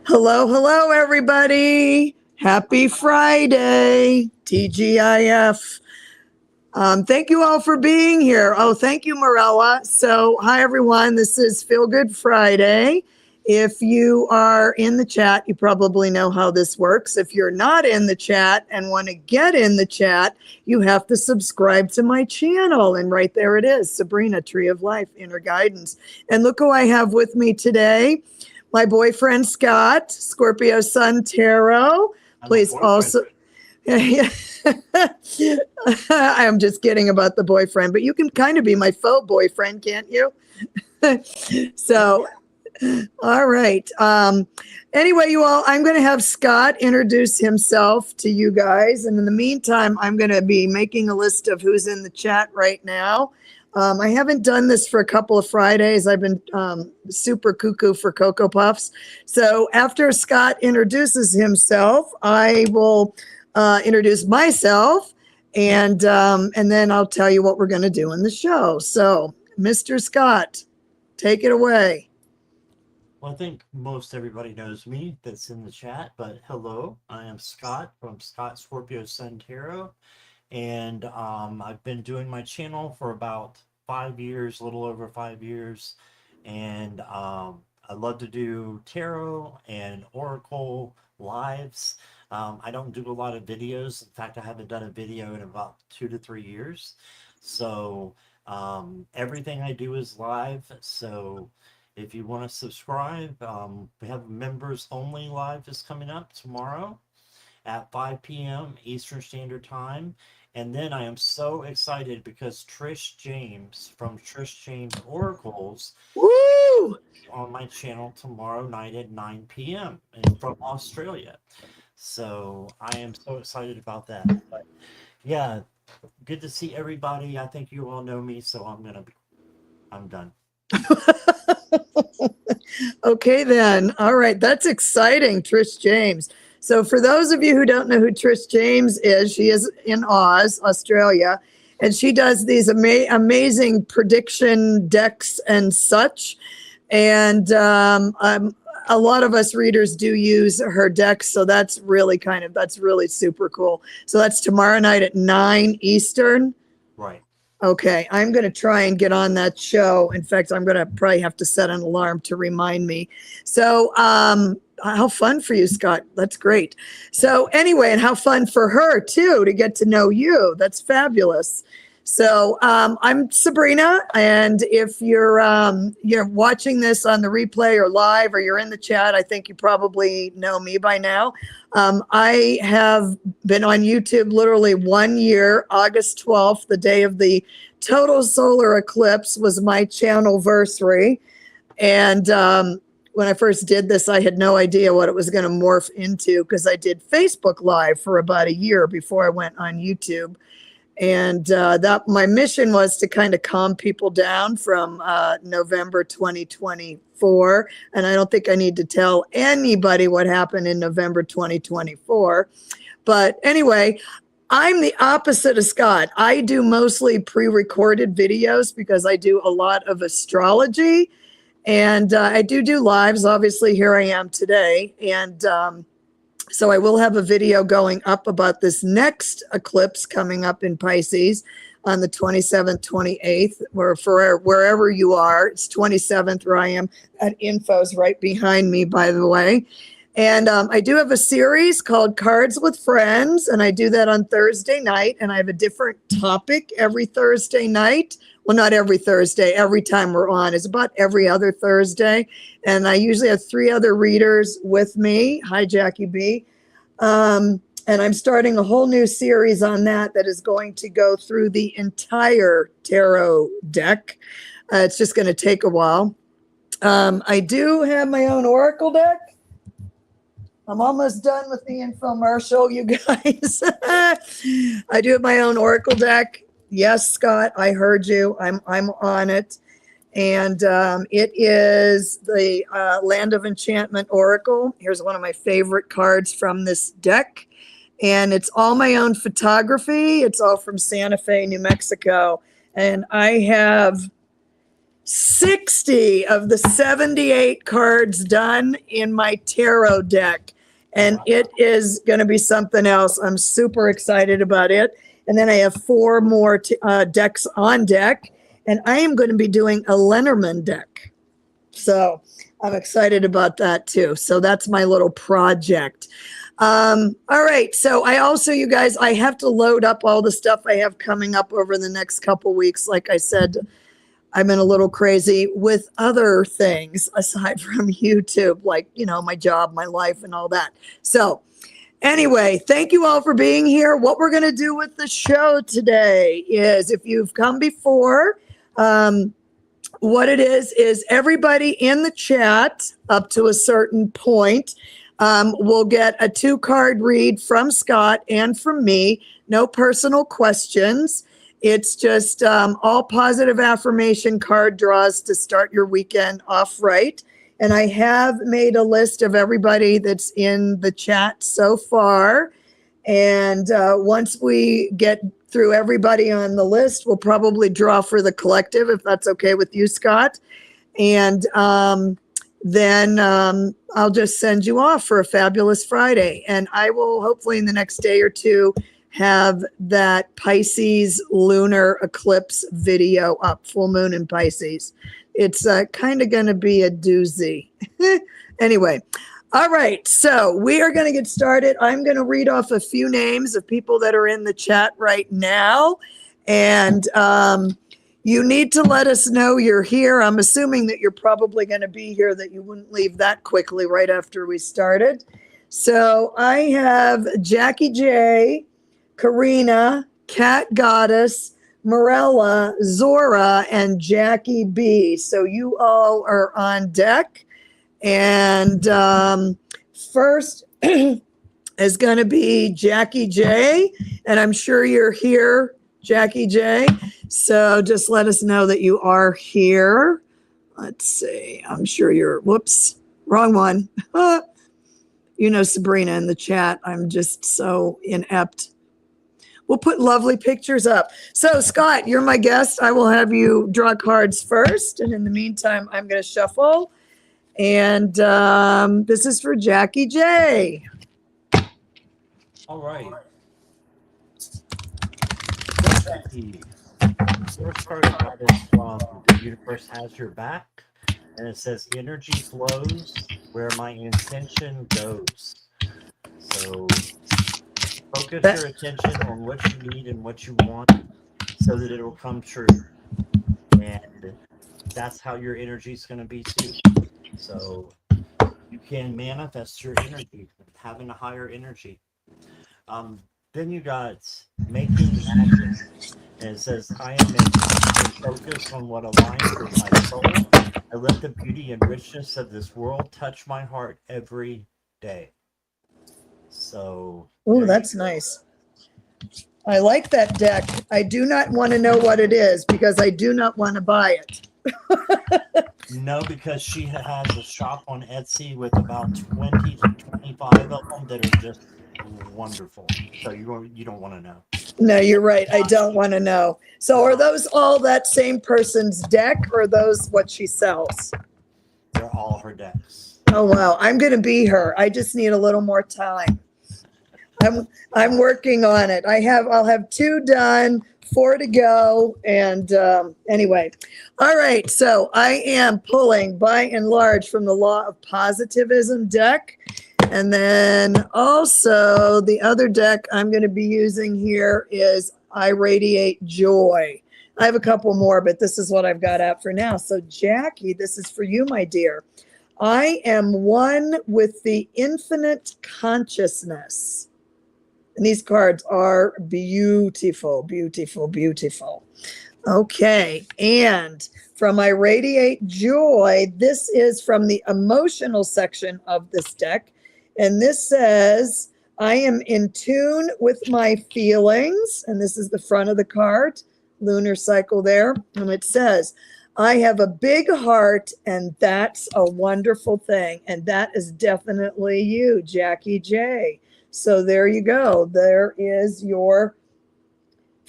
Hello, hello, everybody. Happy Friday, TGIF. Thank you all for being here. Oh, thank you, Morella. So, hi, everyone. This is Feel Good Friday. If you are in the chat, you probably know how this works. If you're not in the chat and want to get in the chat, you have to subscribe to my channel. And right there it is, Sabrina, Tree of Life, Inner Guidance. And look who I have with me today. My boyfriend, Scott, Scorpio Sun Tarot. Please also... I'm just kidding about the boyfriend, but you can kind of be my faux boyfriend, can't you? So, all right. Anyway, you all, I'm going to have Scott introduce himself to you guys. And in the meantime, I'm going to be making a list of who's in the chat right now. I haven't done this for a couple of Fridays. I've been super cuckoo for Cocoa Puffs. So after Scott introduces himself, I will introduce myself, and then I'll tell you what we're going to do in the show. So, Mr. Scott, take it away. Well, I think most everybody knows me that's in the chat, but hello, I am Scott from Scott Scorpio Sun Tarot. And I've been doing my channel for about 5 years, a little over 5 years. And I love to do tarot and oracle lives. I don't do a lot of videos. In fact, I haven't done a video in about 2 to 3 years. So everything I do is live. So if you want to subscribe, we have members only live is coming up tomorrow at 5 p.m. Eastern Standard Time. And then I am so excited because Trish James from Trish James Oracles Woo! on my channel tomorrow night at 9 p.m. and from Australia. So I am so excited about that. But yeah, good to see everybody. I think you all know me, so I'm done. Okay, then. All right. That's exciting, Trish James. So for those of you who don't know who Trish James is, she is in Oz, Australia, and she does these amazing prediction decks and such. And a lot of us readers do use her decks, so that's really super cool. So that's tomorrow night at 9 Eastern. Right. Okay, I'm going to try and get on that show. In fact, I'm going to probably have to set an alarm to remind me. So, how fun for you, Scott. That's great. So anyway, and how fun for her too, to get to know you. That's fabulous. So I'm Sabrina, and if you're watching this on the replay or live, or you're in the chat, I think you probably know me by now. I have been on YouTube literally 1 year. August 12th, the day of the total solar eclipse, was my channelversary. And when I first did this, I had no idea what it was going to morph into, because I did Facebook Live for about a year before I went on YouTube. And that my mission was to kind of calm people down from November 2024. And I don't think I need to tell anybody what happened in November 2024. But anyway, I'm the opposite of Scott. I do mostly pre-recorded videos because I do a lot of astrology. And I do lives. Obviously, here I am today. And so I will have a video going up about this next eclipse coming up in Pisces on the 27th, 28th, or for wherever you are. It's 27th where I am. That info's right behind me, by the way. And I do have a series called Cards with Friends, and I do that on Thursday night. And I have a different topic every Thursday night. Well, not every Thursday. Every time we're on is about every other Thursday. And I usually have 3 other readers with me. Hi, Jackie B. And I'm starting a whole new series on that is going to go through the entire tarot deck. It's just going to take a while. I do have my own oracle deck. I'm almost done with the infomercial, you guys. I do have my own oracle deck. Yes, Scott, I heard you. I'm on it. And it is the Land of Enchantment Oracle. Here's one of my favorite cards from this deck. And it's all my own photography. It's all from Santa Fe, New Mexico. And I have 60 of the 78 cards done in my tarot deck. And it is going to be something else. I'm super excited about it. And then I have 4 more decks on deck. And I am going to be doing a Lenormand deck. So I'm excited about that too. So that's my little project. All right. So I also, you guys, I have to load up all the stuff I have coming up over the next couple weeks. Like I said, I've been a little crazy with other things aside from YouTube, like, you know, my job, my life, and all that. So anyway, thank you all for being here. What we're going to do with the show today is, if you've come before, what it is everybody in the chat up to a certain point will get a 2-card read from Scott and from me. No personal questions. It's just all positive affirmation card draws to start your weekend off right. And I have made a list of everybody that's in the chat so far. And once we get through everybody on the list, we'll probably draw for the collective, if that's okay with you, Scott. And then I'll just send you off for a fabulous Friday. And I will hopefully in the next day or two have that Pisces lunar eclipse video up, full moon in Pisces. It's kind of going to be a doozy. Anyway. All right, so we are going to get started. I'm going to read off a few names of people that are in the chat right now. And you need to let us know you're here. I'm assuming that you're probably going to be here, that you wouldn't leave that quickly right after we started. So I have Jackie J, Karina, Cat Goddess, Morella, Zora, and Jackie B. So you all are on deck. And first is going to be Jackie J. And I'm sure you're here, Jackie J. So just let us know that you are here. Let's see. I'm sure you're, whoops, wrong one. You know, Sabrina in the chat. I'm just so inept. We'll put lovely pictures up. So, Scott, you're my guest. I will have you draw cards first. And in the meantime, I'm going to shuffle. And this is for Jackie J. All right. Jackie. First card I got is from The Universe Has Your Back. And it says, energy flows where my intention goes. So focus your attention on what you need and what you want so that it will come true. And that's how your energy is going to be too. So you can manifest your energy, having a higher energy. Then you got making magic. And it says, I am making focus on what aligns with my soul. I let the beauty and richness of this world touch my heart every day. So. Oh, that's nice. I like that deck. I do not want to know what it is because I do not want to buy it. No, because she has a shop on Etsy with about 20 to 25 of them that are just wonderful. So you don't want to know. No, you're right. I don't want to know. So are those all that same person's deck, or are those what she sells? They're all her decks. Oh, wow. I'm going to be her. I just need a little more time. I'm working on it. I'll have 2 done, 4 to go. And anyway, all right. So I am pulling by and large from the Law of Positivism deck. And then also the other deck I'm going to be using here is I Radiate Joy. I have a couple more, but this is what I've got out for now. So Jackie, this is for you, my dear. I am one with the infinite consciousness. And these cards are beautiful, beautiful, beautiful. Okay, and from I Radiate Joy, this is from the emotional section of this deck. And this says, I am in tune with my feelings. And this is the front of the card, lunar cycle there. And it says, I have a big heart, and that's a wonderful thing. And that is definitely you, Jackie J. So there you go. There is your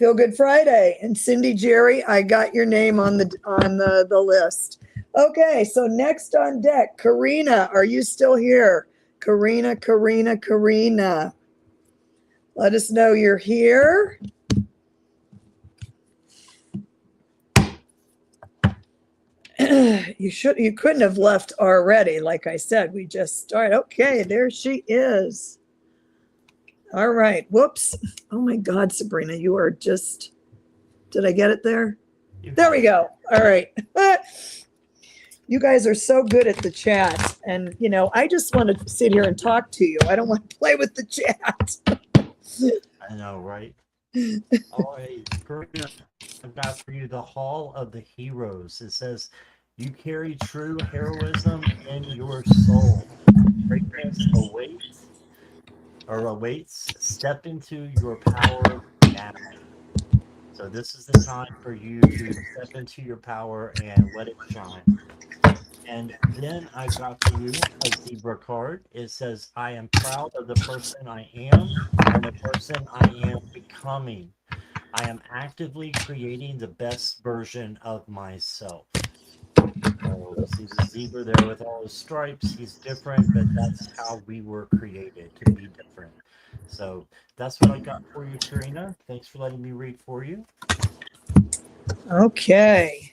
Feel Good Friday. And Cindy Jerry, I got your name on the list. Okay, so next on deck, Karina, are you still here? Karina. Let us know you're here. You couldn't have left already. Like I said, we just started. Okay, there she is. All right. Whoops. Oh my God, Sabrina, you are just, did I get it there? There we go. All right. You guys are so good at the chat. And, you know, I just want to sit here and talk to you. I don't want to play with the chat. I know, right? All right, Scorpio, I've got for you the Hall of the Heroes. It says, you carry true heroism in your soul. Greatness awaits. Step into your power now. So this is the time for you to step into your power and let it shine. And then I got for you a zebra card. It says, I am proud of the person I am and the person I am becoming. I am actively creating the best version of myself. Oh, see the zebra there with all his stripes. He's different, but that's how we were created, to be different. So that's what I got for you, Serena. Thanks for letting me read for you. Okay.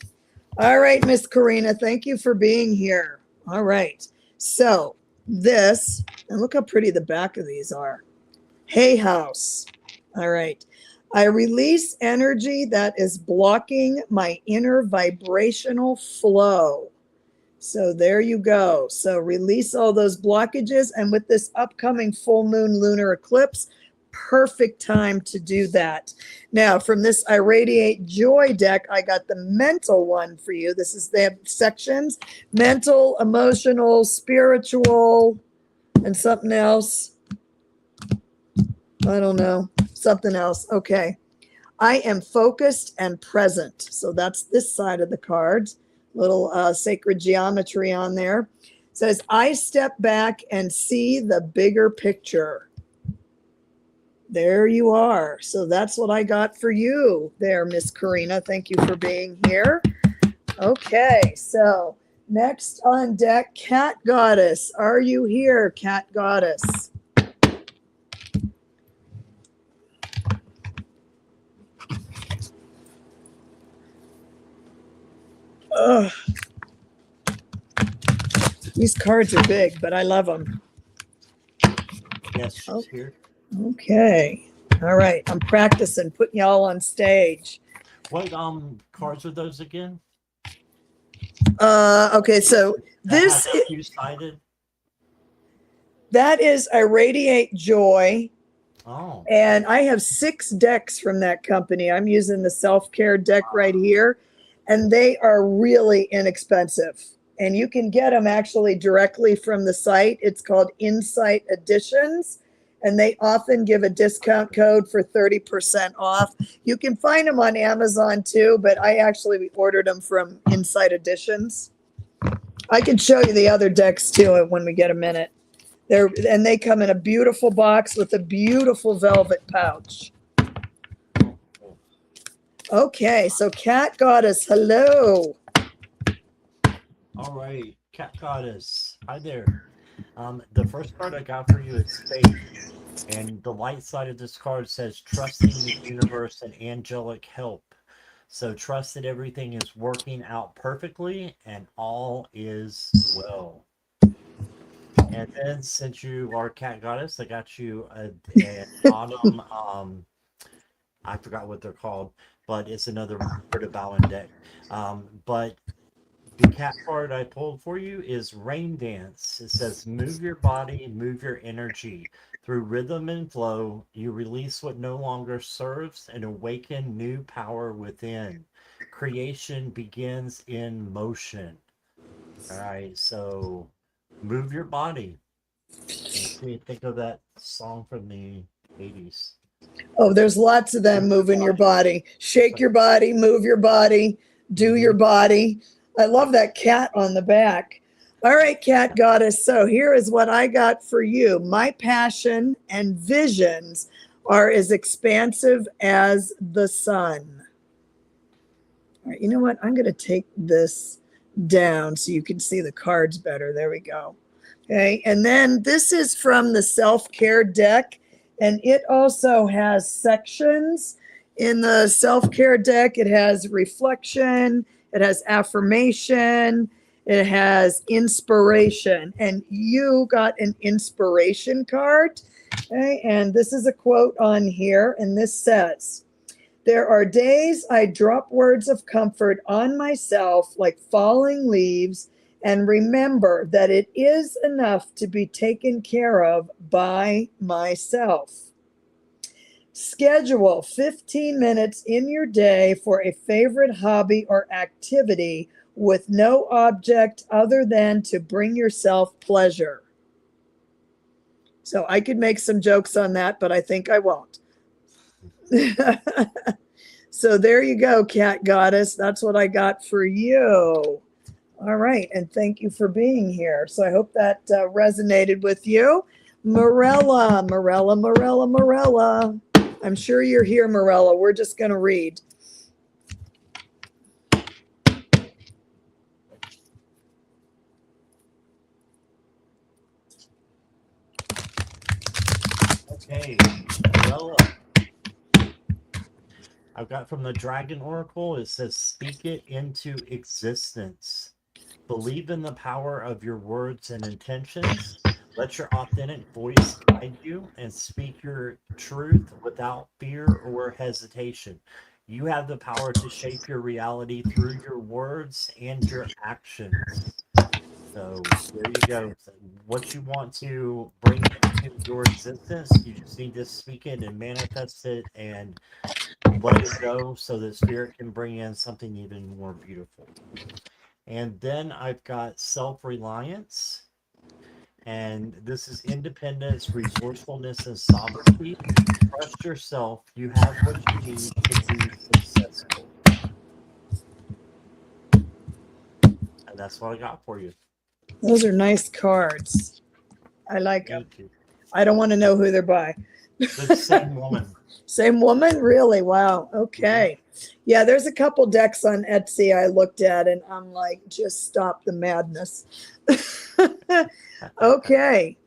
All right, Miss Karina, thank you for being here. All right. So this, and look how pretty the back of these are. Hay house. All right. I release energy that is blocking my inner vibrational flow. So there you go. So release all those blockages. And with this upcoming full moon lunar eclipse, perfect time to do that. Now, from this I Radiate Joy deck, I got the mental one for you. This is, they have sections: mental, emotional, spiritual, and something else. I don't know. Something else. Okay. I am focused and present. So that's this side of the cards. Little sacred geometry on there. It says, I step back and see the bigger picture. There you are. So that's what I got for you there, Miss Karina. Thank you for being here. Okay. So next on deck, Cat Goddess. Are you here, Cat Goddess? Ugh. These cards are big, but I love them. Yes, she's here. Okay. All right. I'm practicing putting y'all on stage. What cards are those again? Okay, so this two-sided. That is I Radiate Joy. Oh. And I have 6 decks from that company. I'm using the self-care deck right here, and they are really inexpensive. And you can get them actually directly from the site. It's called Insight Editions, and they often give a discount code for 30% off. You can find them on Amazon too, but I actually ordered them from Insight Editions. I can show you the other decks too when we get a minute. And they come in a beautiful box with a beautiful velvet pouch. Okay, so Cat Goddess, hello. All right, Cat Goddess, hi there. The first card I got for you is Faith, and the light side of this card says trusting the universe and angelic help. So trust that everything is working out perfectly and all is well. And then since you are Cat Goddess, I got you an autumn, I forgot what they're called, but it's another Roberta Bowen deck. But the cat card I pulled for you is Rain Dance. It says, move your body, move your energy. Through rhythm and flow, you release what no longer serves and awaken new power within. Creation begins in motion. All right, so move your body. Makes me think of that song from the 80s. Oh, there's lots of them. Moving your body. Shake your body, move your body, do your body. I love that cat on the back. All right, Cat Goddess. So here is what I got for you. My passion and visions are as expansive as the sun. All right, you know what? I'm going to take this down so you can see the cards better. There we go. Okay, and then this is from the self-care deck, and it also has sections. In the self-care deck, it has reflection, it has affirmation, it has inspiration, and you got an inspiration card. Okay, and this is a quote on here, and this says, "There are days I drop words of comfort on myself like falling leaves and remember that it is enough to be taken care of by myself. Schedule 15 minutes in your day for a favorite hobby or activity with no object other than to bring yourself pleasure." So I could make some jokes on that, but I think I won't. So there you go, Cat Goddess. That's what I got for you. All right, and thank you for being here. So I hope that resonated with you. Morella. I'm sure you're here, Morella. We're just going to read. Okay, Morella. I've got from the Dragon Oracle, it says, speak it into existence. Believe in the power of your words and intentions. Let your authentic voice guide you and speak your truth without fear or hesitation. You have the power to shape your reality through your words and your actions. So there you go. So what you want to bring into your existence, you just need to speak it and manifest it and let it go so that spirit can bring in something even more beautiful. And then I've got self-reliance. And this is independence, resourcefulness, and sovereignty. Trust yourself. You have what you need to be successful. And that's what I got for you. Those are nice cards. I like them. Thank you. I don't want to know who they're by. The same woman. Same woman? Really? Wow. Okay. Yeah, there's a couple decks on Etsy I looked at, and I'm like, just stop the madness. Okay.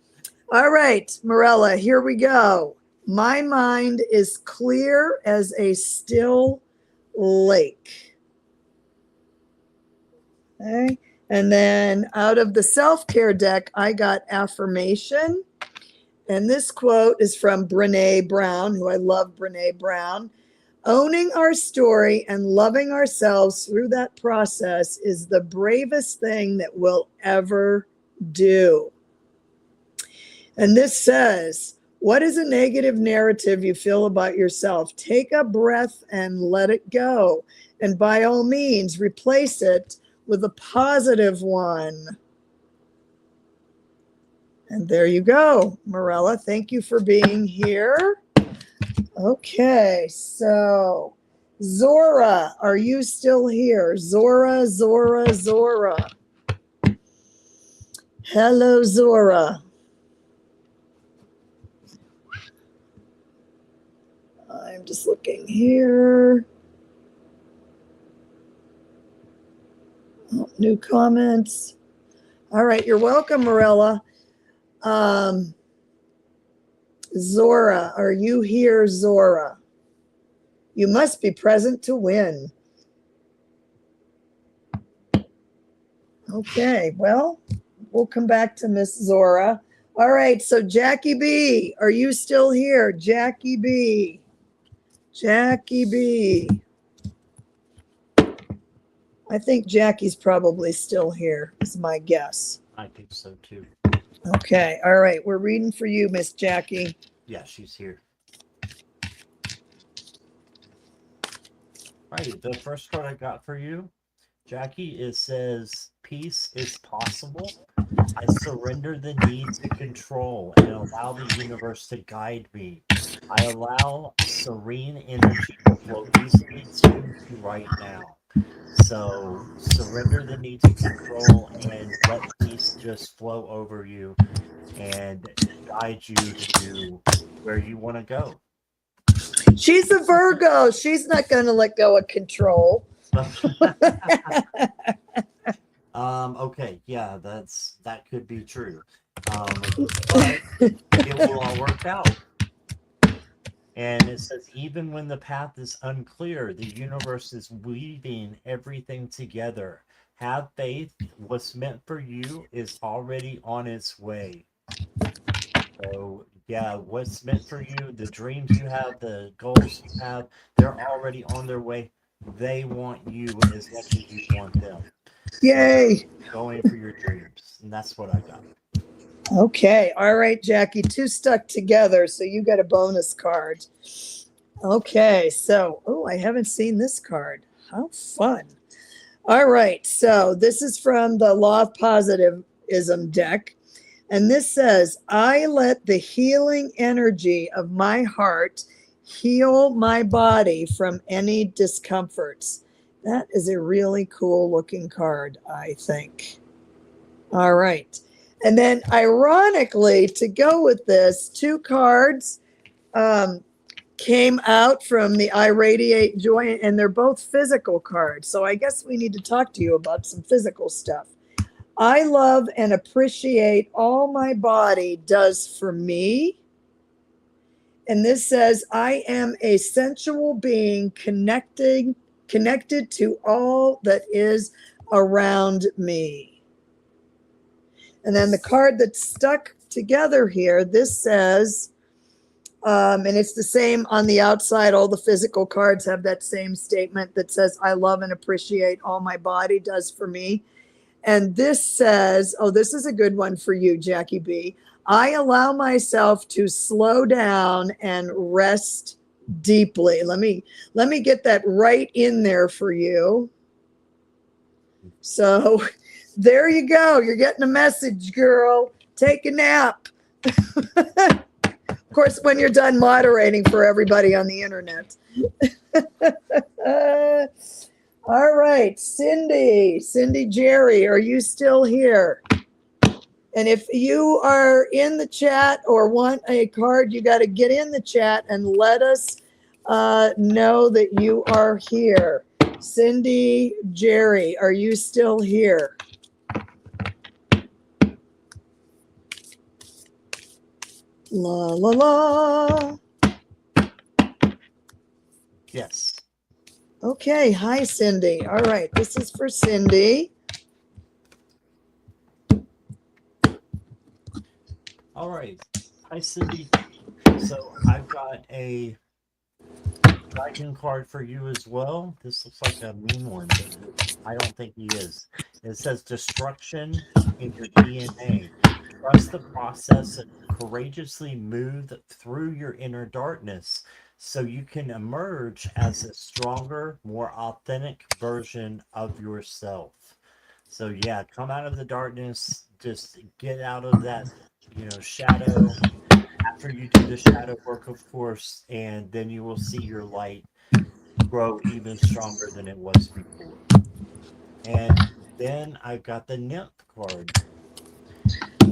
All right, Morella, here we go. My mind is clear as a still lake. Okay. And then out of the self-care deck, I got affirmation. And this quote is from Brené Brown, who I love Brené Brown. Owning our story and loving ourselves through that process is the bravest thing that we'll ever do. And this says, what is a negative narrative you feel about yourself? Take a breath and let it go. And by all means, replace it with a positive one. And there you go, Morella. Thank you for being here. Okay, so Zora, are you still here? Zora. Hello, Zora. I'm just looking here. Oh, new comments. All right, you're welcome, Morella. Zora, are you here, Zora? You must be present to win. Okay, well, we'll come back to Miss Zora. All right, so Jackie B, are you still here? Jackie B. I think Jackie's probably still here, is my guess. I think so too. Okay, all right, we're reading for you, Miss Jackie. Yeah, she's here. Alrighty, the first card I got for you, Jackie, it says, peace is possible. I surrender the need to control and allow the universe to guide me. I allow serene energy to flow easily to me right now. So surrender the need to control and let peace just flow over you and guide you to where you want to go. She's a Virgo. She's not going to let go of control. Okay, yeah, that could be true. But it will all work out. And it says, even when the path is unclear, the universe is weaving everything together. Have faith. What's meant for you is already on its way. So, yeah, what's meant for you, the dreams you have, the goals you have, they're already on their way. They want you as much as you want them. Yay. So, going for your dreams. And that's what I got. Okay. All right, Jackie. 2 stuck together. So you got a bonus card. Okay. So, oh, I haven't seen this card. How fun. All right. So this is from the Law of Positivism deck. And this says, I let the healing energy of my heart heal my body from any discomforts. That is a really cool looking card, I think. All right. And then ironically, to go with this, 2 cards came out from the I Radiate Joy, and they're both physical cards. So I guess we need to talk to you about some physical stuff. I love and appreciate all my body does for me. And this says, I am a sensual being connected to all that is around me. And then the card that's stuck together here, this says, and it's the same on the outside. All the physical cards have that same statement that says, I love and appreciate all my body does for me. And this says, oh, this is a good one for you, Jackie B. I allow myself to slow down and rest deeply. Let me get that right in there for you. So there you go. You're getting a message, girl. Take a nap. Of course, when you're done moderating for everybody on the internet. All right, Cindy Jerry, are you still here? And if you are in the chat or want a card, you got to get in the chat and let us know that you are here. Cindy Jerry, are you still here? La la la. Yes. Okay, hi Cindy. All right, this is for Cindy. All right. Hi, Cindy. So I've got a dragon card for you as well. This looks like a mean one, but I don't think he is. It says destruction in your DNA. Trust the process and courageously move through your inner darkness so you can emerge as a stronger, more authentic version of yourself. So yeah, come out of the darkness, just get out of that, shadow. After you do the shadow work, of course, and then you will see your light grow even stronger than it was before. And then I've got the nymph card.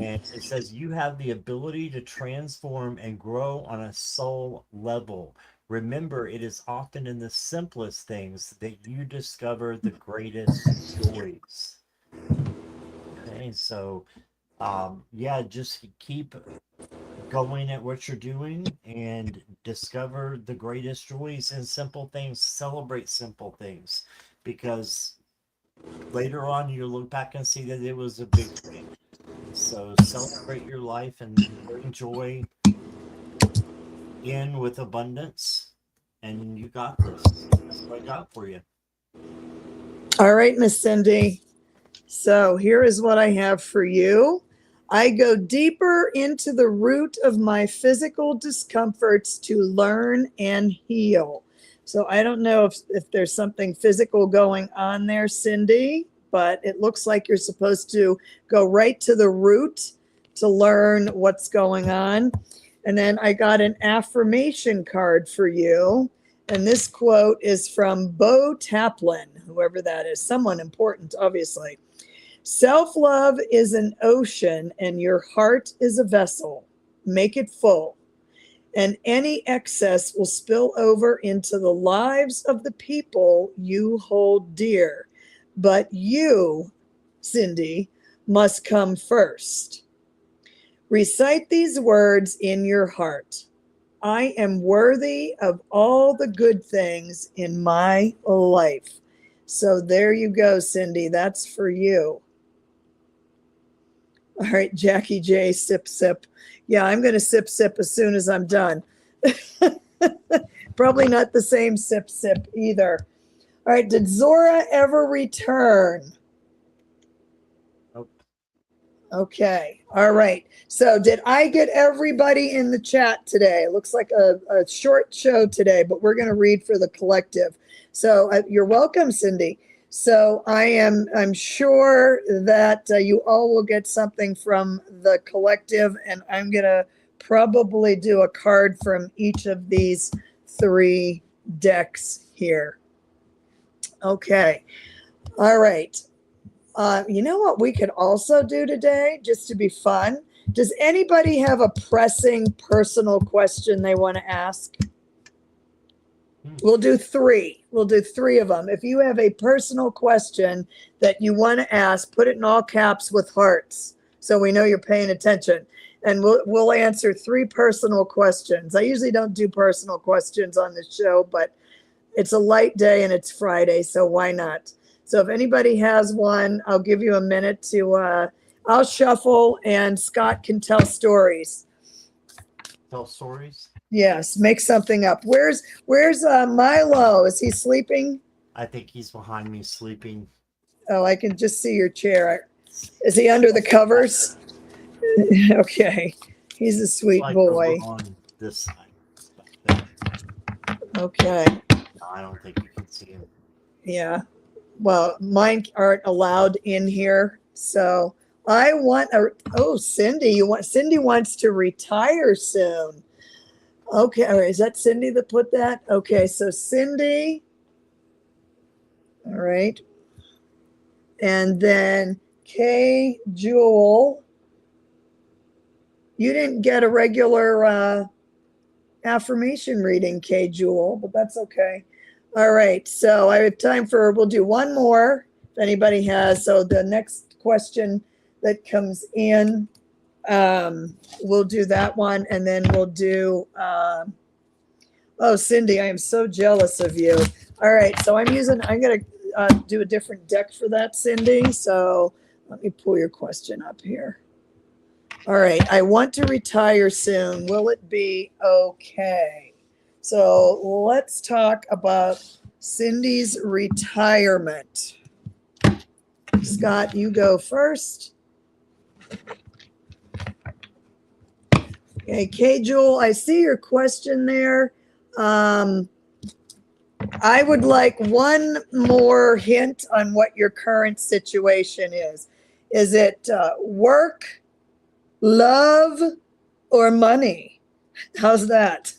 And it says you have the ability to transform and grow on a soul level. Remember, it is often in the simplest things that you discover the greatest joys. Okay, so yeah, just keep going at what you're doing and discover the greatest joys in simple things. Celebrate simple things, because later on you look back and see that it was a big thing. So celebrate your life and bring joy in with abundance, and you got this. That's what I got for you. All right, Miss Cindy. So here is what I have for you. I go deeper into the root of my physical discomforts to learn and heal. So I don't know if there's something physical going on there, Cindy, but it looks like you're supposed to go right to the root to learn what's going on. And then I got an affirmation card for you. And this quote is from Bo Taplin, whoever that is, someone important, obviously. Self-love is an ocean and your heart is a vessel. Make it full. and any excess will spill over into the lives of the people you hold dear. But you, Cindy, must come first. Recite these words in your heart. I am worthy of all the good things in my life. So there you go, Cindy. That's for you. All right, Jackie J, sip, sip. Yeah, I'm going to sip, sip as soon as I'm done. Probably not the same sip, sip either. All right, did Zora ever return? Nope. Okay, all right. So did I get everybody in the chat today? It looks like a short show today, but we're going to read for the collective. So you're welcome, Cindy. So I'm sure that you all will get something from the collective, and I'm going to probably do a card from each of these 3 decks here. Okay. All right. You know what we could also do today, just to be fun? Does anybody have a pressing personal question they want to ask? We'll do 3. We'll do 3 of them. If you have a personal question that you want to ask, put it in all caps with hearts so we know you're paying attention. And we'll answer 3 personal questions. I usually don't do personal questions on the show, but it's a light day and it's Friday, so why not? So if anybody has one, I'll give you a minute to, I'll shuffle and Scott can tell stories. Tell stories? Yes, make something up. Where's Milo? Is he sleeping? I think he's behind me sleeping. Oh, I can just see your chair. Is he under the covers? Okay. He's a sweet Like boy. on this side. Okay. No, I don't think you can see him. Yeah. Well, mine aren't allowed in here. So I want Cindy wants to retire soon. Okay. All right. Is that Cindy that put that? Okay. So Cindy. All right. And then K Jewel. You didn't get a regular affirmation reading, K Jewel, but that's okay. All right. So I have time we'll do one more if anybody has. So the next question that comes in, we'll do that one. And then we'll do, Cindy, I am so jealous of you. All right. So I'm going to do a different deck for that, Cindy. So let me pull your question up here. All right. I want to retire soon. Will it be okay? So let's talk about Cindy's retirement. Scott, you go first. Okay, K. Jewel, I see your question there. I would like one more hint on what your current situation is. Is it work, love, or money? How's that?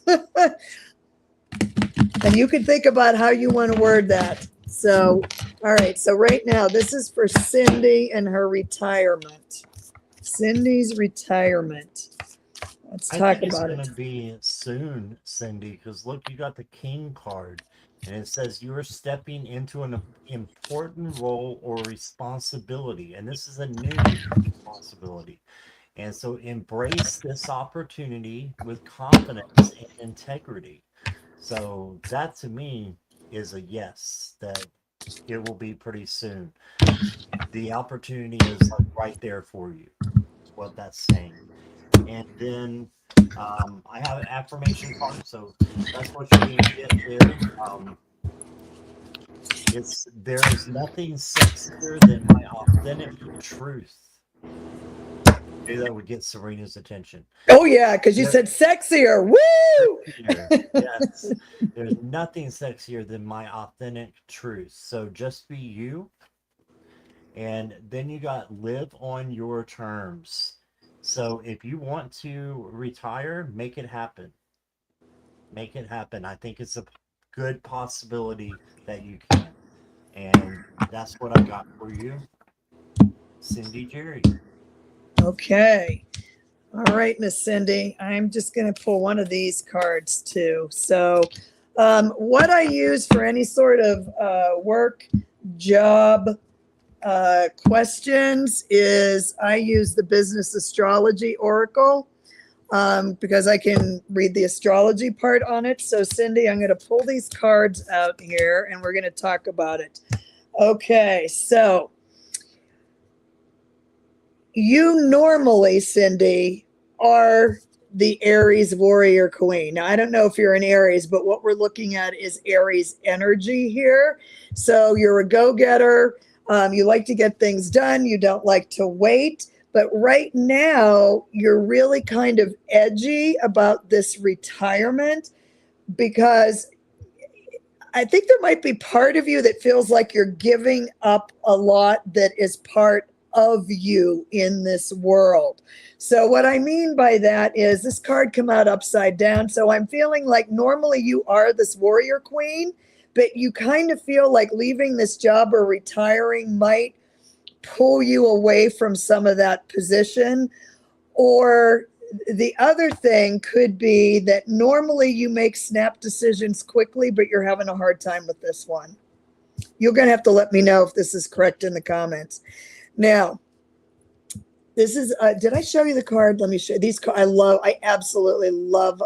And you can think about how you want to word that. So, all right. So right now, this is for Cindy and her retirement. Cindy's retirement. Let's talk about it. It's going to be soon, Cindy, because look, you got the King card, and it says you're stepping into an important role or responsibility, and this is a new responsibility. And so embrace this opportunity with confidence and integrity. So that to me is a yes, that it will be pretty soon. The opportunity is like right there for you, is what that's saying. And then I have an affirmation card, so that's what you're going to get there. There is nothing sexier than my authentic truth. Maybe that would get Sabrina's attention. Oh yeah, because you said sexier. Woo! Yes. There's nothing sexier than my authentic truth. So just be you. And then you got live on your terms. So if you want to retire, make it happen. Make it happen. I think it's a good possibility that you can. And that's what I got for you, Cindy Jerry. Okay. All right, Miss Cindy, I'm just going to pull one of these cards too. So what I use for any sort of work, job questions is I use the Business Astrology Oracle because I can read the astrology part on it. So Cindy, I'm going to pull these cards out here and we're going to talk about it. Okay, so you normally, Cindy, are the Aries warrior queen. Now, I don't know if you're an Aries, but what we're looking at is Aries energy here. So you're a go-getter. You like to get things done. You don't like to wait. But right now, you're really kind of edgy about this retirement because I think there might be part of you that feels like you're giving up a lot that is part of you in this world. So what I mean by that is this card come out upside down. So I'm feeling like normally you are this warrior queen, but you kind of feel like leaving this job or retiring might pull you away from some of that position. Or the other thing could be that normally you make snap decisions quickly, but you're having a hard time with this one. You're going to have to let me know if this is correct in the comments. Now, this is, did I show you the card? Let me show you these. I absolutely love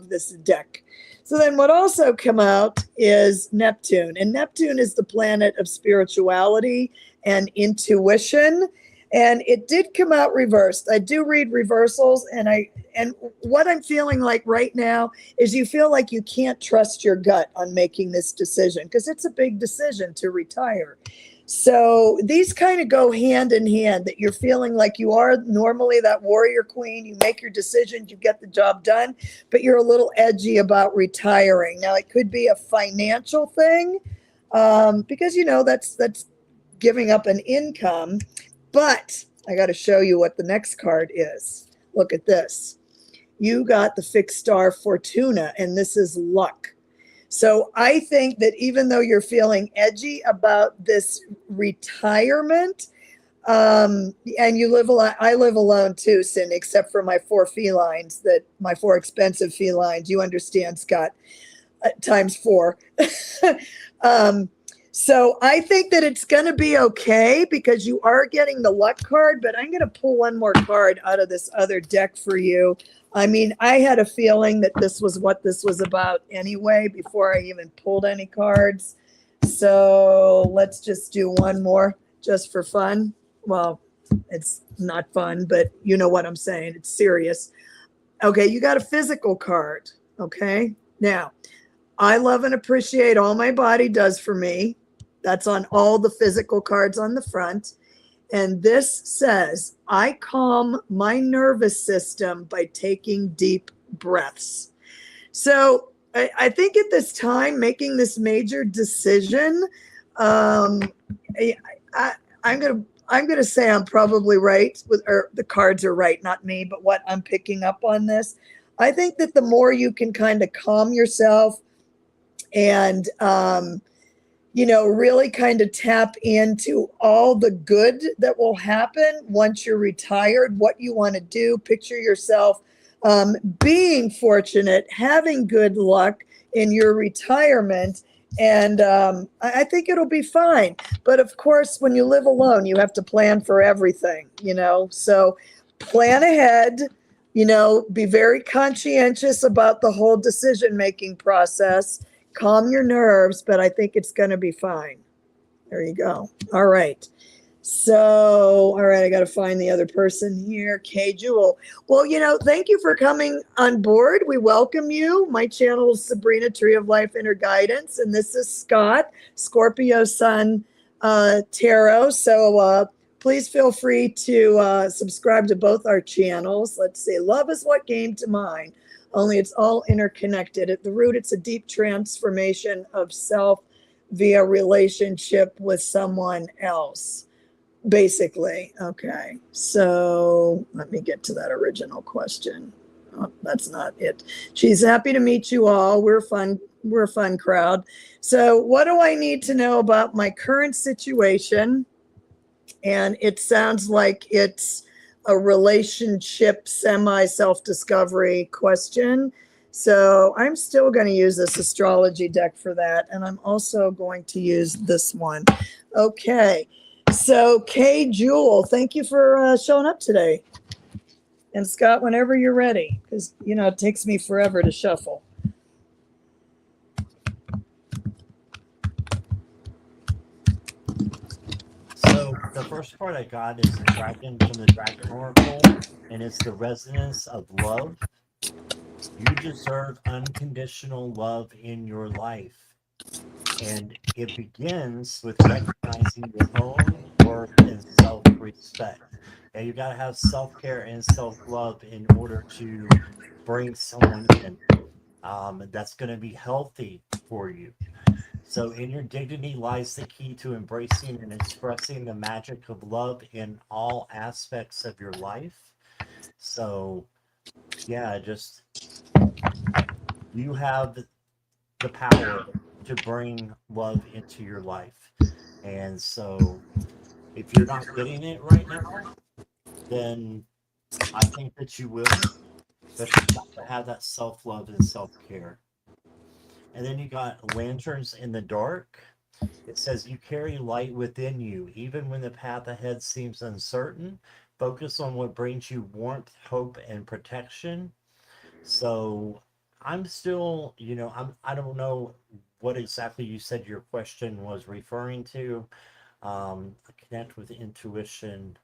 this deck. So then what also come out is Neptune. And Neptune is the planet of spirituality and intuition. And it did come out reversed. I do read reversals, and what I'm feeling like right now is you feel like you can't trust your gut on making this decision because it's a big decision to retire. So these kind of go hand in hand, that you're feeling like you are normally that warrior queen. You make your decisions, you get the job done, but you're a little edgy about retiring. Now, it could be a financial thing because, you know, that's giving up an income. But I got to show you what the next card is. Look at this. You got the fixed star Fortuna, and this is luck. So I think that even though you're feeling edgy about this retirement, and you live alone, I live alone too, Cindy, except for my 4 felines, my 4 expensive felines. You understand, Scott, times 4. So I think that it's going to be okay because you are getting the luck card, but I'm going to pull one more card out of this other deck for you. I mean, I had a feeling that this was what this was about anyway before I even pulled any cards. So let's just do one more just for fun. Well, it's not fun, but you know what I'm saying. It's serious. Okay, you got a physical card. Okay, now I love and appreciate all my body does for me. That's on all the physical cards on the front. And this says, I calm my nervous system by taking deep breaths. So I think at this time, making this major decision, I'm gonna say I'm probably right, or the cards are right, not me, but what I'm picking up on this. I think that the more you can kind of calm yourself and really kind of tap into all the good that will happen once you're retired, what you want to do, picture yourself being fortunate, having good luck in your retirement. And I think it'll be fine. But of course, when you live alone, you have to plan for everything, so plan ahead, be very conscientious about the whole decision-making process. Calm your nerves, but I think it's going to be fine. There you go. All right. So, all right, I got to find the other person here. Kay Jewel. Well, thank you for coming on board. We welcome you. My channel is Sabrina, Tree of Life Inner Guidance, and this is Scott, Scorpio Sun Tarot. So please feel free to subscribe to both our channels. Let's see. Love is what came to mind. Only it's all interconnected. At the root, it's a deep transformation of self via relationship with someone else, basically. Okay, so let me get to that original question. Oh, that's not it. She's happy to meet you all. We're a fun crowd. So what do I need to know about my current situation? And it sounds like it's a relationship semi-self-discovery question. So I'm still going to use this astrology deck for that. And I'm also going to use this one. Okay. So Kay Jewel, thank you for showing up today. And Scott, whenever you're ready, because, you know, it takes me forever to shuffle. So the first card I got is the Dragon from the Dragon Oracle, and it's the resonance of love. You deserve unconditional love in your life. And it begins with recognizing your own worth and self-respect. And you got to have self-care and self-love in order to bring someone in that's going to be healthy for you. So in your dignity lies the key to embracing and expressing the magic of love in all aspects of your life. So yeah, just you have the power to bring love into your life. And so if you're not getting it right now, then I think that you will, but you got to have that self-love and self-care. And then you got Lanterns in the Dark. It says you carry light within you, even when the path ahead seems uncertain. Focus on what brings you warmth, hope, and protection. So I'm still, you know, I don't know what exactly you said your question was referring to. Connect with intuition,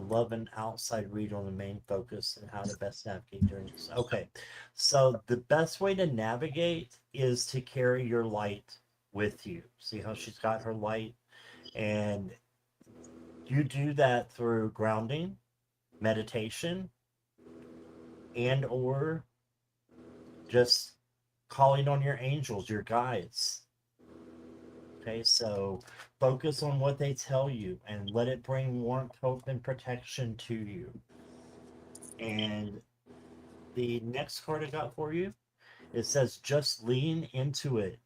love and outside read on the main focus, and how to best navigate during this. Okay, so the best way to navigate is to carry your light with you. See how she's got her light? And you do that through grounding, meditation, and or just calling on your angels, your guides. Okay, so focus on what they tell you and let it bring warmth, hope, and protection to you. And the next card I got for you, it says just lean into it.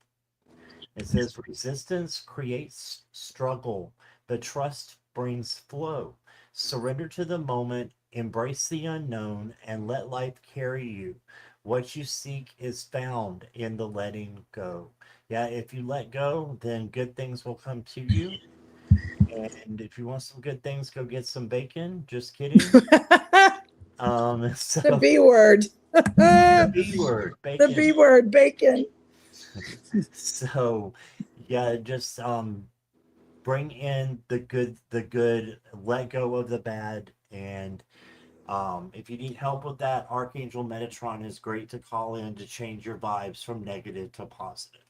It says resistance creates struggle, but trust brings flow. Surrender to the moment, embrace the unknown, and let life carry you. What you seek is found in the letting go. Yeah, if you let go, then good things will come to you. And if you want some good things, go get some bacon. Just kidding. So The B word. the B word, The bacon. B word, bacon. So yeah, just bring in the good, let go of the bad. And if you need help with that, Archangel Metatron is great to call in to change your vibes from negative to positive.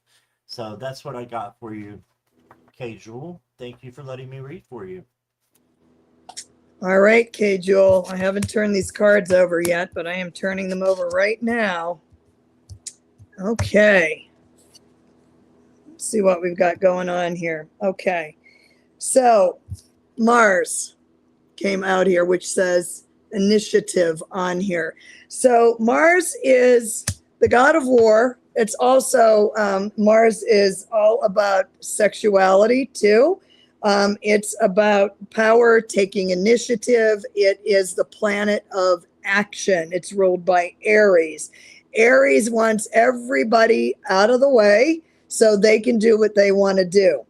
So that's what I got for you, Kay Jewel. Thank you for letting me read for you. All right, Kay Jewel. I haven't turned these cards over yet, but I am turning them over right now. Okay. Let's see what we've got going on here. Okay. So Mars came out here, which says initiative on here. So Mars is the god of war. It's also, Mars is all about sexuality too. It's about power, taking initiative. It is the planet of action. It's ruled by Aries. Aries wants everybody out of the way so they can do what they want to do.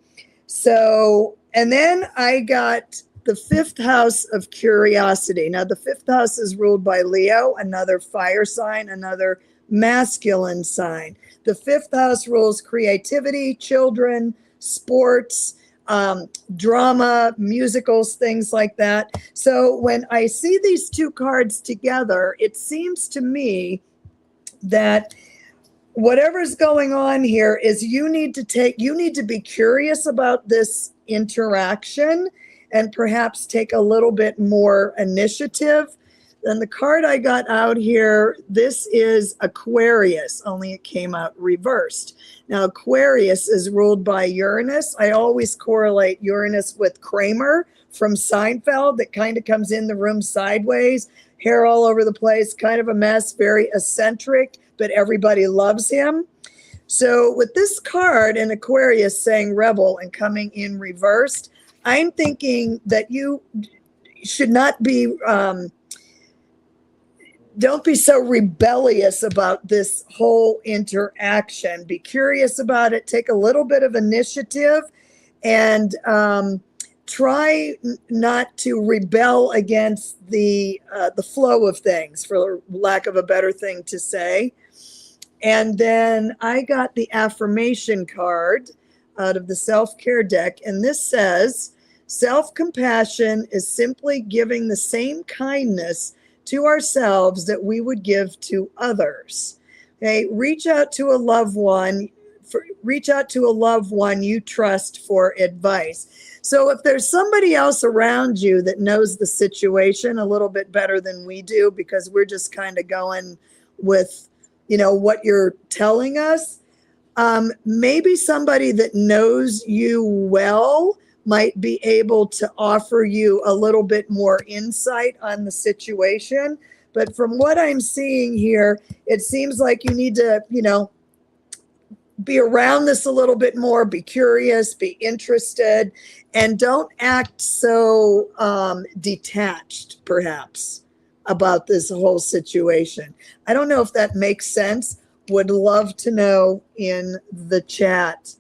So, and then I got the fifth house of curiosity. Now, the fifth house is ruled by Leo, another fire sign, another masculine sign. The fifth house rules creativity, children, sports, drama, musicals, things like that. So when I see these two cards together, it seems to me that whatever's going on here is you need to be curious about this interaction and perhaps take a little bit more initiative. Then the card I got out here, this is Aquarius, only it came out reversed. Now, Aquarius is ruled by Uranus. I always correlate Uranus with Kramer from Seinfeld, that kind of comes in the room sideways, hair all over the place, kind of a mess, very eccentric, but everybody loves him. So with this card in Aquarius saying rebel and coming in reversed, I'm thinking that should not be, don't be so rebellious about this whole interaction. Be curious about it. Take a little bit of initiative, and try not to rebel against the flow of things, for lack of a better thing to say. And then I got the affirmation card out of the self-care deck, and this says, self-compassion is simply giving the same kindness to ourselves that we would give to others. Okay, reach out to a loved one you trust for advice. So if there's somebody else around you that knows the situation a little bit better than we do, because we're just kind of going with, what you're telling us, maybe somebody that knows you well might be able to offer you a little bit more insight on the situation. But from what I'm seeing here, it seems like you need to, be around this a little bit more, be curious, be interested, and don't act so detached, perhaps, about this whole situation. I don't know if that makes sense. Would love to know in the chat.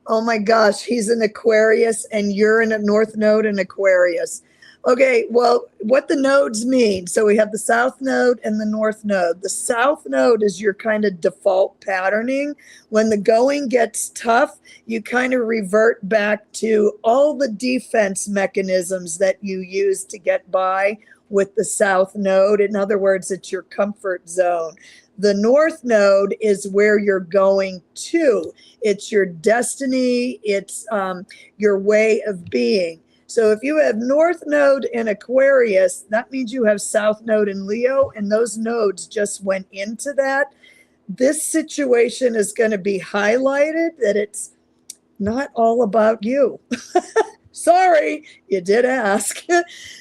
Oh my gosh, he's an Aquarius and you're in a North Node in Aquarius. Okay, well, what the nodes mean. So we have the South Node and the North Node. The South Node is your kind of default patterning. When the going gets tough, you kind of revert back to all the defense mechanisms that you use to get by with the South Node. In other words, it's your comfort zone. The North Node is where you're going to. It's your destiny. It's your way of being. So if you have North Node in Aquarius, that means you have South Node in Leo, and those nodes just went into that. This situation is going to be highlighted that it's not all about you. Sorry, you did ask.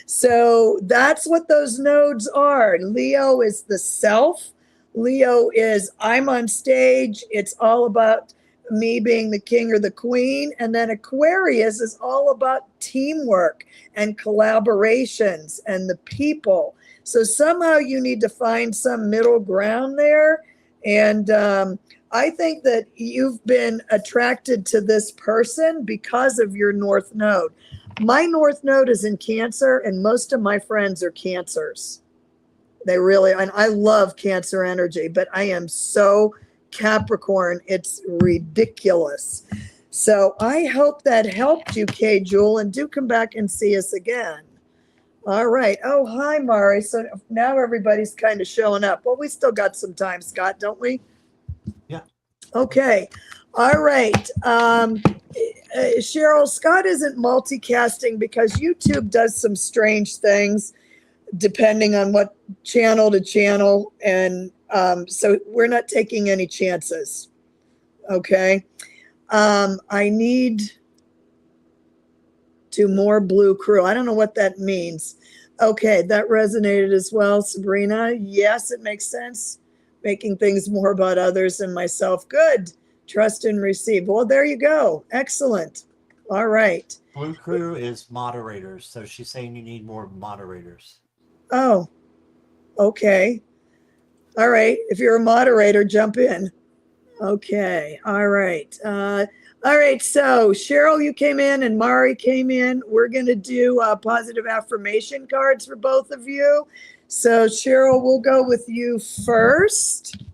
So that's what those nodes are. Leo is the self. Leo is I'm on stage. It's all about me being the king or the queen. And then Aquarius is all about teamwork and collaborations and the people. So somehow you need to find some middle ground there. And I think that you've been attracted to this person because of your North Node. My North Node is in Cancer, and most of my friends are Cancers. They really, and I love Cancer energy, but I am so Capricorn, it's ridiculous. So I hope that helped you, Kay Jewel, and do come back and see us again. All right. Oh, hi, Mari. So now everybody's kind of showing up. Well, we still got some time, Scott, don't we? Yeah. Okay. All right. Cheryl, Scott isn't multicasting because YouTube does some strange things depending on what channel to channel. And so we're not taking any chances. Okay. I need to more blue crew. I don't know what that means. Okay, that resonated as well, Sabrina. Yes, it makes sense. Making things more about others than myself. Good. Trust and receive. Well, there you go. Excellent. All right. Blue crew is moderators. So she's saying you need more moderators. Oh, okay. All right. If you're a moderator, jump in. Okay. All right. All right. So Cheryl, you came in and Mari came in. We're going to do positive affirmation cards for both of you. So Cheryl, we'll go with you first.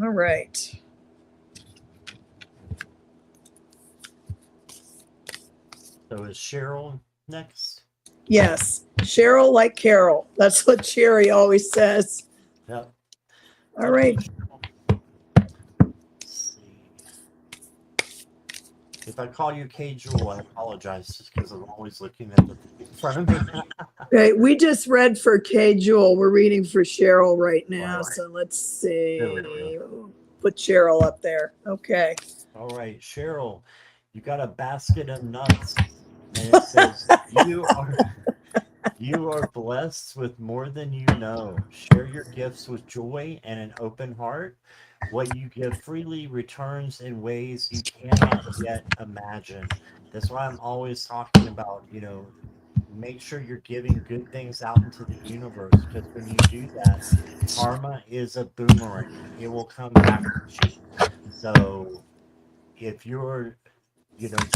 All right. So is Cheryl next? Yes. Cheryl like Carol. That's what Sherry always says. Yep. All right. Let's see. If I call you Kay Jewel, I apologize just because I'm always looking at the in front of me. Okay, we just read for Kay Jewel. We're reading for Cheryl right now. All right. So let's see. There we go. Put Cheryl up there. Okay. All right, Cheryl, you got a basket of nuts, and it says You are blessed with more than you know. Share your gifts with joy and an open heart. What you give freely returns in ways you cannot yet imagine. That's why I'm always talking about, make sure you're giving good things out into the universe, because when you do that, karma is a boomerang. It will come back at you. So if you're,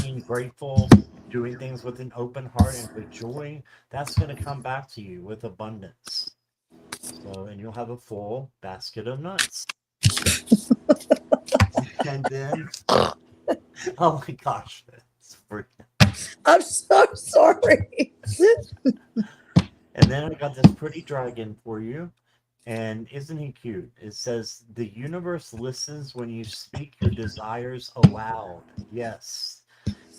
being grateful, doing things with an open heart and with joy, that's going to come back to you with abundance. So, and you'll have a full basket of nuts. And then, oh my gosh, I'm so sorry. and then I got this pretty dragon for you. And isn't he cute? It says, the universe listens when you speak your desires aloud. Yes.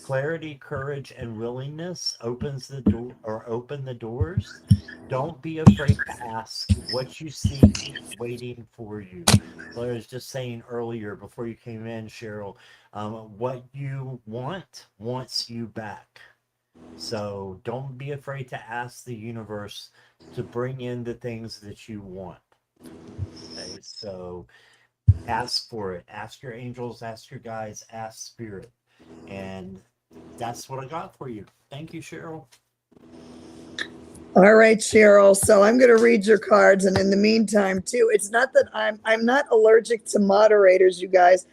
Clarity, courage, and willingness opens the door or open the doors. Don't be afraid to ask. What you seek is waiting for you. So I was just saying earlier before you came in, Cheryl, what you want wants you back. So don't be afraid to ask the universe to bring in the things that you want. Okay, so ask for it. Ask your angels, ask your guides, ask spirit. And that's what I got for you. Thank you, Cheryl. All right, Cheryl. So I'm going to read your cards, and in the meantime, too, it's not that I'm not allergic to moderators, you guys.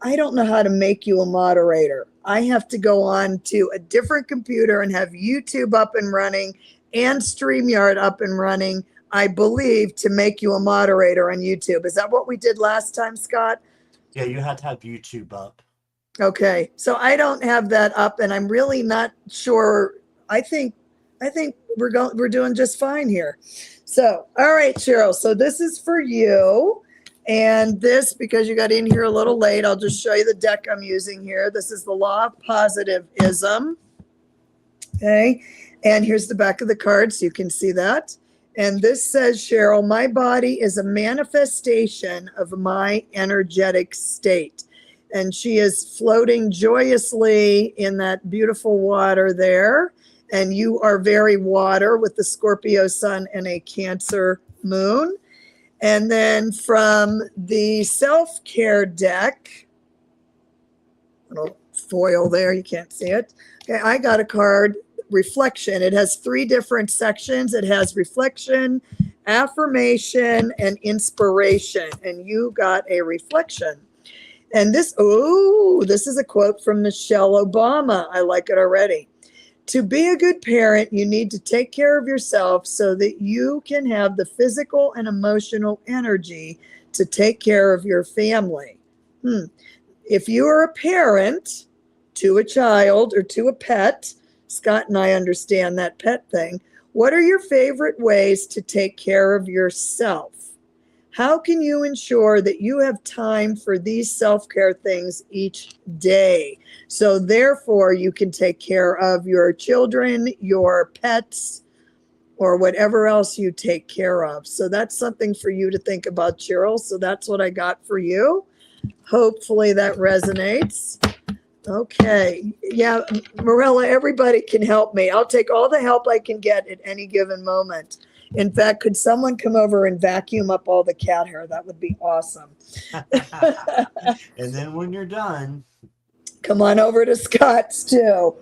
I don't know how to make you a moderator. I have to go on to a different computer and have YouTube up and running and StreamYard up and running, I believe, to make you a moderator on YouTube. Is that what we did last time, Scott? Yeah, you had to have YouTube up. Okay, so I don't have that up, and I'm really not sure. I think we're doing just fine here. So, all right, Cheryl. So this is for you, and this, because you got in here a little late, I'll just show you the deck I'm using here. This is the Law of Positivism. Okay, and here's the back of the card, so you can see that. And this says, Cheryl, my body is a manifestation of my energetic state. And she is floating joyously in that beautiful water there. And you are very water with the Scorpio sun and a Cancer moon. And then from the self-care deck, little foil there, you can't see it. Okay, I got a card, reflection. It has 3 different sections. It has reflection, affirmation, and inspiration. And you got a reflection. And this is a quote from Michelle Obama. I like it already. To be a good parent, you need to take care of yourself so that you can have the physical and emotional energy to take care of your family. If you are a parent to a child or to a pet, Scott and I understand that pet thing, what are your favorite ways to take care of yourself? How can you ensure that you have time for these self-care things each day? So therefore, you can take care of your children, your pets, or whatever else you take care of. So that's something for you to think about, Cheryl. So that's what I got for you. Hopefully that resonates. Okay. Yeah, Marilla, everybody can help me. I'll take all the help I can get at any given moment. In fact, could someone come over and vacuum up all the cat hair? That would be awesome. And then when you're done, come on over to Scott's too.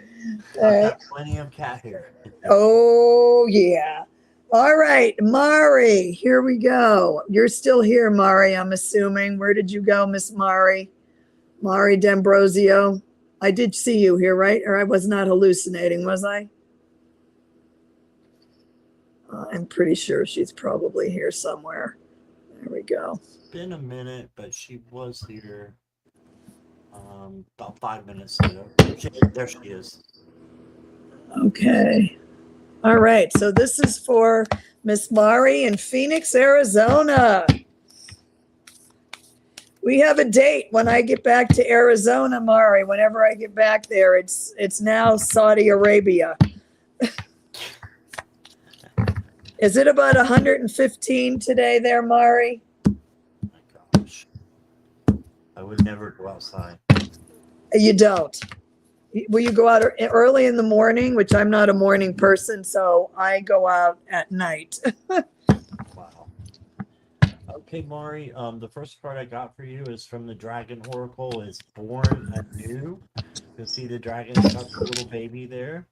I've got plenty of cat hair. Oh, yeah. All right, Mari, here we go. You're still here, Mari, I'm assuming. Where did you go, Miss Mari? Mari D'Ambrosio. I did see you here, right? Or I was not hallucinating, was I? I'm pretty sure she's probably here somewhere. There we go. It's been a minute, but she was here about 5 minutes ago. There she is. Okay. All right. So this is for Miss Mari in Phoenix, Arizona. We have a date when I get back to Arizona, Mari. Whenever I get back there, it's now Saudi Arabia. Is it about 115 today there, Mari? Oh my gosh. I would never go outside. You don't. Will you go out early in the morning? Which I'm not a morning person, so I go out at night. Wow. Okay, Mari. The first card I got for you is from the Dragon Oracle. Is Born Anew. You'll see the dragon's got the little baby there.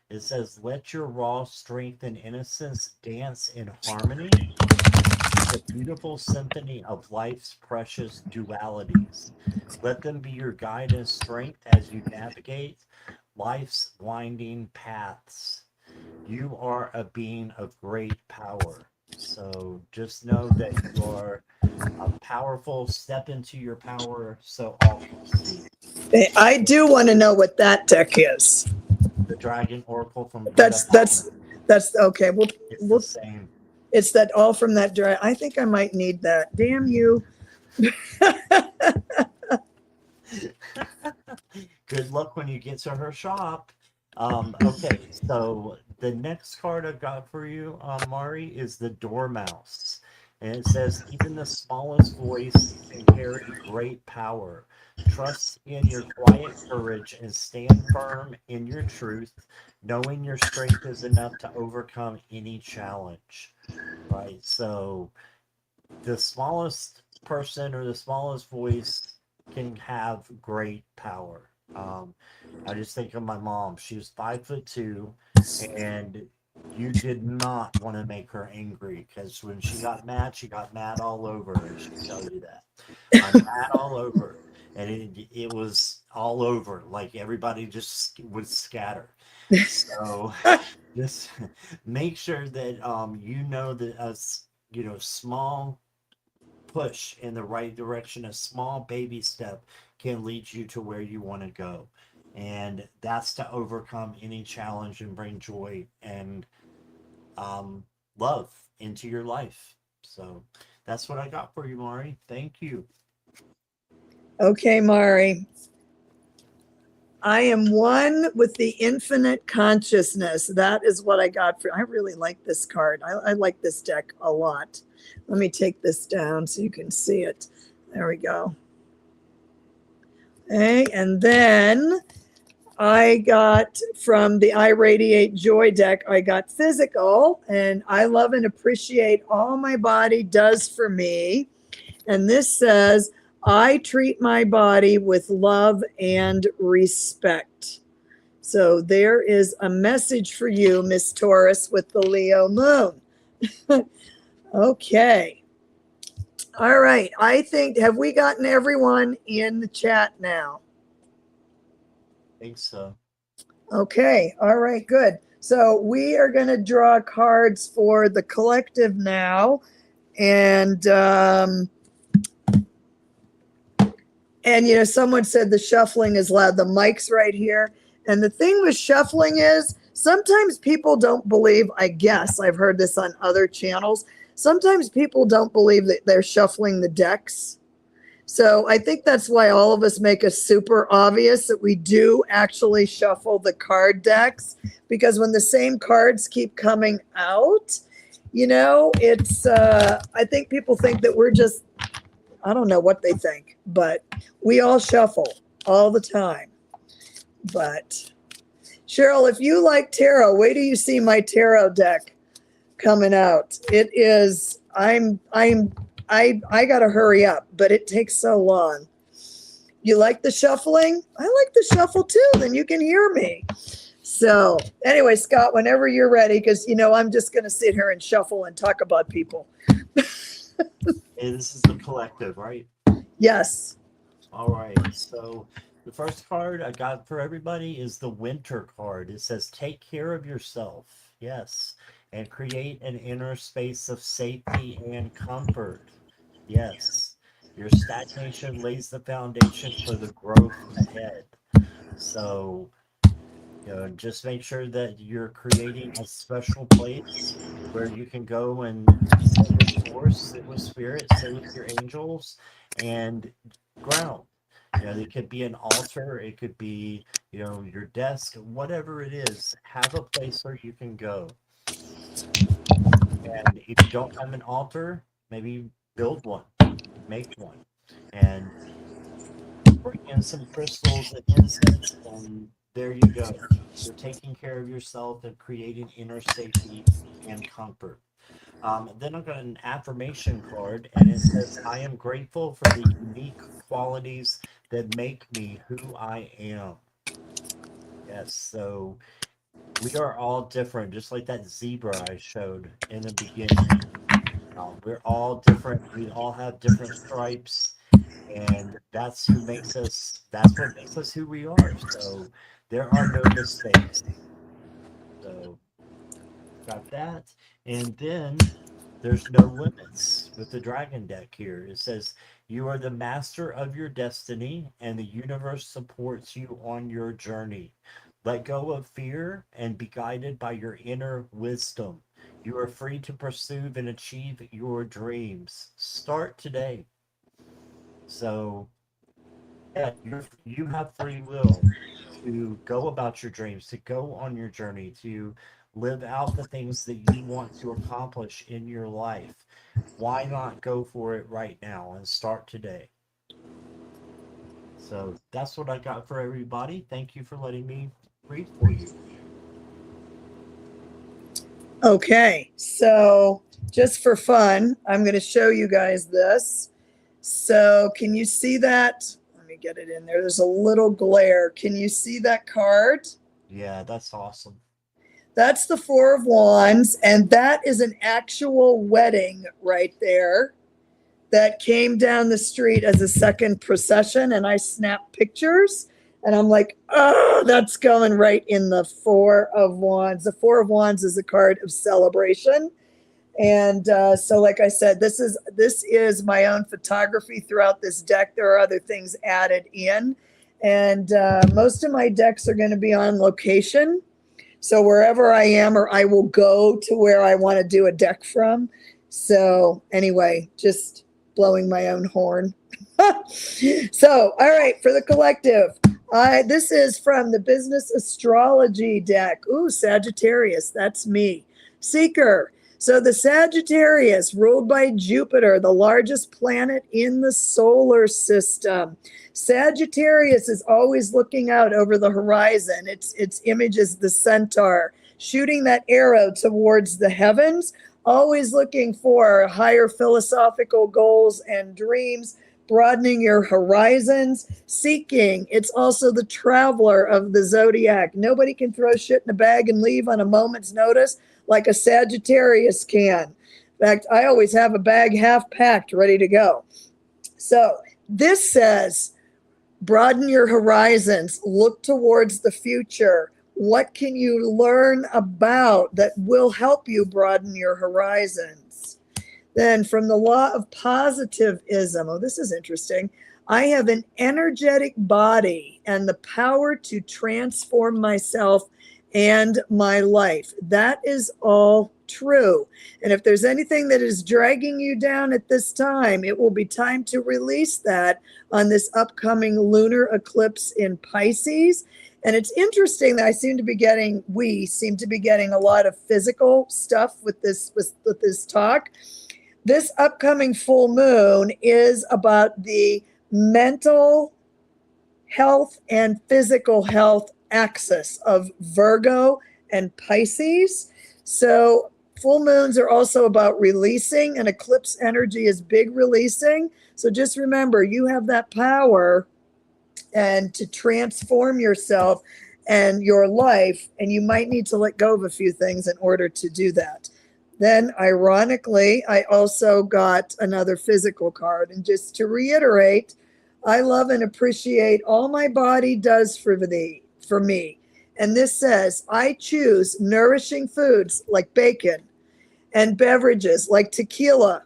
It says, "Let your raw strength and innocence dance in harmony, the beautiful symphony of life's precious dualities. Let them be your guide and strength as you navigate life's winding paths. You are a being of great power." So just know that you are powerful. Step into your power so all can see. I do want to know what that deck is. The Dragon Oracle from That's okay. it's We'll the same. it's that all from that dry. I think I might need that. Damn you. Good luck when you get to her shop. Okay, so the next card I've got for you, Mari, is the Dormouse. And it says, "Even the smallest voice can carry great power. Trust in your quiet courage and stand firm in your truth, knowing your strength is enough to overcome any challenge." Right? So the smallest person or the smallest voice can have great power. I just think of my mom. She was 5'2", and you did not want to make her angry, because when she got mad all over, and she'll tell you that. I'm mad all over, and it was all over. Like everybody just would scatter. So just make sure that you know that a small push in the right direction, a small baby step can lead you to where you want to go. And that's to overcome any challenge and bring joy and love into your life. So that's what I got for you, Mari. Thank you. Okay, Mari. I am one with the infinite consciousness. That is what I got for. I really like this card. I like this deck a lot. Let me take this down so you can see it. There we go. Okay, and then I got from the I Radiate Joy deck, I got Physical, and I love and appreciate all my body does for me. And this says, "I treat my body with love and respect." So there is a message for you, Miss Taurus, with the Leo moon. Okay. All right. I think, have we gotten everyone in the chat now? I think so. Okay. All right. Good. So we are going to draw cards for the collective now. And someone said the shuffling is loud. The mic's right here. And the thing with shuffling is sometimes people don't believe, I guess, I've heard this on other channels. Sometimes people don't believe that they're shuffling the decks. So I think that's why all of us make it super obvious that we do actually shuffle the card decks, because when the same cards keep coming out, it's, I think people think that we're just, I don't know what they think, but we all shuffle all the time. But Cheryl, if you like tarot, wait till you see my tarot deck coming out. It is, I got to hurry up, but it takes so long. You like the shuffling? I like the shuffle too. Then you can hear me. So anyway, Scott, whenever you're ready, because, I'm just going to sit here and shuffle and talk about people. Hey, this is the collective, right? Yes. All right. So the first card I got for everybody is the Winter card. It says, "Take care of yourself." Yes. "And create an inner space of safety and comfort." Yes. "Your stagnation lays the foundation for the growth ahead." So, just make sure that you're creating a special place where you can go and sit with Source, sit with Spirit, sit with your angels, and ground. It could be an altar, it could be, your desk, whatever it is. Have a place where you can go. And if you don't have an altar, maybe build one, make one, and bring in some crystals and incense and there you go. You're taking care of yourself and creating inner safety and comfort. Then I've got an affirmation card, and it says, I am grateful for the unique qualities that make me who I am. Yes, so we are all different, just like that zebra I showed in the beginning. We're all different. We all have different stripes, and that's what makes us who we are. So there are no mistakes. So got that. And then there's no limits with the dragon deck here. It says, you are the master of your destiny, and the universe supports you on your journey. Let go of fear and be guided by your inner wisdom. You are free to pursue and achieve your dreams. Start today. So, yeah, you have free will to go about your dreams, to go on your journey, to live out the things that you want to accomplish in your life. Why not go for it right now and start today? So that's what I got for everybody. Thank you for letting me read for you. Okay, so just for fun, I'm going to show you guys this. So can you see that? Let me get it in there. There's a little glare. Can you see that card? Yeah, that's awesome. That's the Four of Wands, and that is an actual wedding right there that came down the street as a second procession, and I snapped pictures. And I'm like, oh, that's going right in the Four of Wands. The Four of Wands is a card of celebration. And so, like I said, this is my own photography throughout this deck. There are other things added in. And most of my decks are going to be on location. So wherever I am, or I will go to where I want to do a deck from. So anyway, just blowing my own horn. So, all right, for the collective. This is from the Business Astrology deck. Ooh, Sagittarius, that's me. Seeker. So the Sagittarius, ruled by Jupiter, the largest planet in the solar system. Sagittarius is always looking out over the horizon. Its image is the centaur, shooting that arrow towards the heavens, always looking for higher philosophical goals and dreams, broadening your horizons, seeking. It's also the traveler of the zodiac. Nobody can throw shit in a bag and leave on a moment's notice like a Sagittarius can. In fact, I always have a bag half packed, ready to go. So this says, broaden your horizons, look towards the future. What can you learn about that will help you broaden your horizons? Then from the law of positivism, oh, this is interesting. I have an energetic body and the power to transform myself and my life. That is all true. And if there's anything that is dragging you down at this time, it will be time to release that on this upcoming lunar eclipse in Pisces. And it's interesting that we seem to be getting a lot of physical stuff with this talk. This upcoming full moon is about the mental health and physical health axis of Virgo and Pisces. So full moons are also about releasing, and eclipse energy is big releasing. So just remember, you have that power and to transform yourself and your life, and you might need to let go of a few things in order to do that. Then, ironically, I also got another physical card. And just to reiterate, I love and appreciate all my body does for me. And this says, I choose nourishing foods like bacon and beverages like tequila.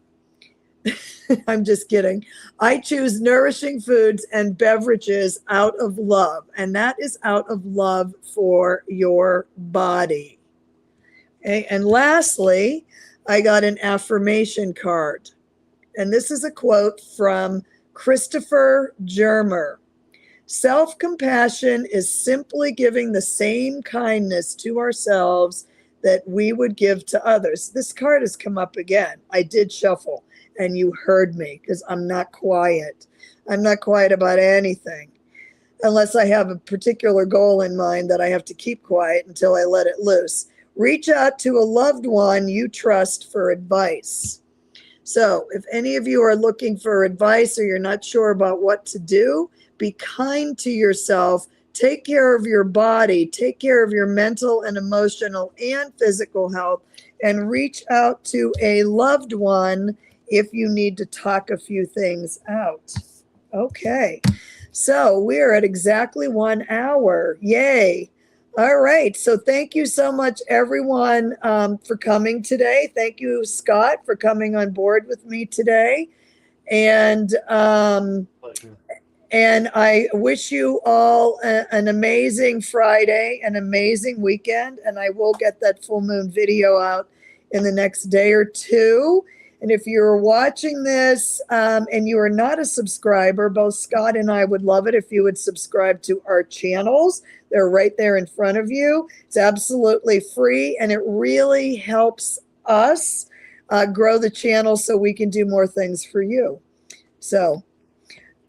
I'm just kidding. I choose nourishing foods and beverages out of love. And that is out of love for your body. Okay. And lastly, I got an affirmation card. And this is a quote from Christopher Germer. Self-compassion is simply giving the same kindness to ourselves that we would give to others. This card has come up again. I did shuffle, and you heard me because I'm not quiet. I'm not quiet about anything. unless I have a particular goal in mind that I have to keep quiet until I let it loose. Reach out to a loved one you trust for advice. So if any of you are looking for advice or you're not sure about what to do, be kind to yourself. Take care of your body. Take care of your mental and emotional and physical health, and reach out to a loved one if you need to talk a few things out. Okay. So we're at exactly 1 hour. Yay. All right. So thank you so much, everyone, for coming today. Thank you, Scott, for coming on board with me today. And Pleasure. and I wish you all an amazing Friday, an amazing weekend. And I will get that full moon video out in the next day or two. And if you're watching this and you are not a subscriber, both Scott and I would love it if you would subscribe to our channels. They're right there in front of you. It's absolutely free, and it really helps us grow the channel so we can do more things for you. So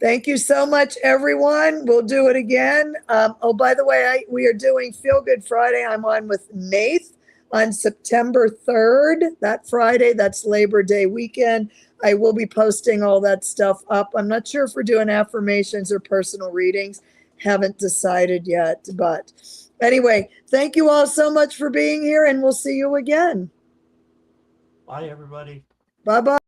thank you so much, everyone. We'll do it again. Oh, by the way, we are doing Feel Good Friday. I'm on with Nath on September 3rd, that Friday. That's Labor Day weekend. I will be posting all that stuff up. I'm not sure if we're doing affirmations or personal readings. Haven't decided yet. But anyway, thank you all so much for being here, and we'll see you again. Bye, everybody. Bye-bye.